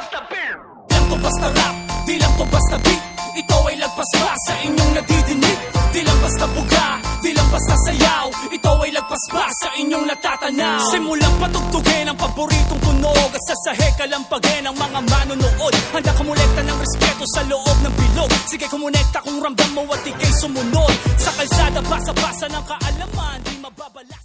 basta beer. Di lang to basta rap, di lang to basta beat. Ito ay lagpas pa sa inyong nadidinig. Di lang basta buga, di lang basta sayaw. Ito ay lagpas pa sa inyong natatanaw. Simulang patugtugin ang paboritong tunog at sasahig kalampagin ang mga manonood. Handa kumulekta ng respeto sa loob ng bilog. Sige kumonekta kung ramdam mo at ikay sumunod. Sa kalsada basa-basa ng kaalaman, di mababalas.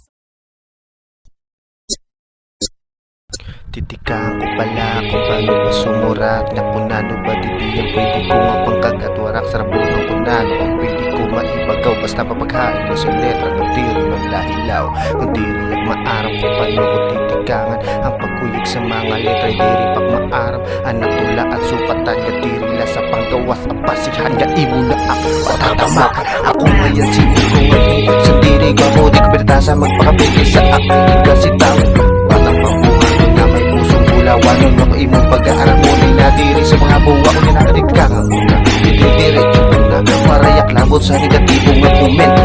Titikahan ko pala kung paano ba sumurat. Na kung ano ba titiyan pwede ko mapangkagat. Warak sarap ng kunano ang pwede ko maibagaw. Basta papaghain mo sa letra ng diri ng lahilaw. Kung diri at maarang kung paano ko titikangan ang pagkuyog sa mga letra. Diri pag maaram anak tula at sukatan. Nga diri la sa panggawas ang pasihan. Nga imo na ako patatamaan. Ako ngayon sinin ko ngayon sa diri ko mo. Di ko pinatasa magpakabigay sa akin kasi tao batang pambuhan na may pusong bulawanon. Ako imong pag-aaral mo na diri sa mga buwa ko kinakadik ka nga una. Diretso ko na marayak labot sa negatibong na komento.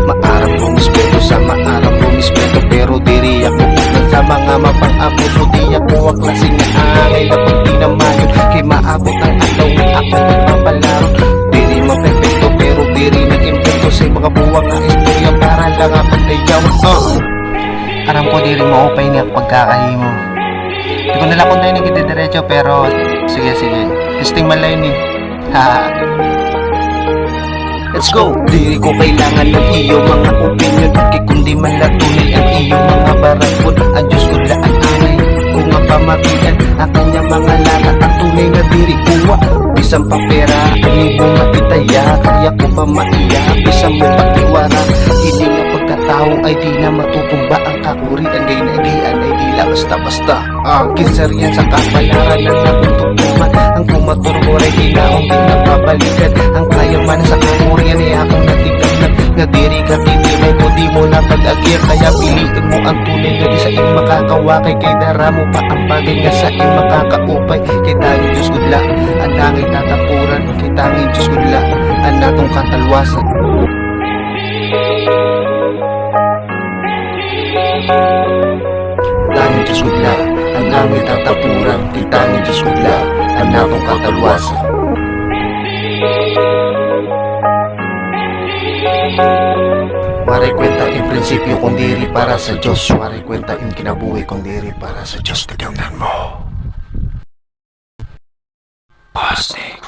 Maarap rumispeto sa maarap rumispeto. Pero diri ako ulan sa mga mapang-abuso. Di ako ang klaseng naangay na pag tinamayon. Kay maabot ang alaw na ako magpapalaro. Diri mapepekto pero diri nag-impekto sa mga buwang na istorya para lang ako tayaw. Aram ko diri mo upay nga pagkakahimo. Di ko nala kung tayo nagdidiretso pero sige. Testing malay ni. Ha. Let's go! Diri ko kailangan ng iyo mga opinion. Kay kundi malatunay ang iyo mga barangkod. Ang Diyos ko laan angay kung ang pamakilan ang kanya mga lakat. Ang tunay na diri kuwa bisang papera ang ibong matitaya. Kaya ko pa maiya bisang mo pagtiwara. Hindi nga pagkatao ay di na matutumba. Ang kakurian gay na igian ay di la basta-basta. Ang kisaryan sa kapalaran ng nakututuman. Ang kumaturbo ay ginaong di napabalikan. Ang kayaman sa kakurian ay akong natignan. Nga diri ka titimay ko di mo na pag-agir. Kaya piliin mo ang tunay nga di sa iyong makakawakay. Kay dara mo pa ang bagay nga sa iyong makakaupay. Kay tanging Diyos gudla ang tanging tatapuran. Kay tanging Diyos gudla ang natong katalwasan. Tanging Diyos gudla ang aming tatapuran. Kay tanging Diyos gudla ang natong katalwasan. Waray kwenta in prinsipyo kung diri para sa Diyos. Waray kwenta in kinabuhi kung diri para sa Diyos. Tignan mo. Posting.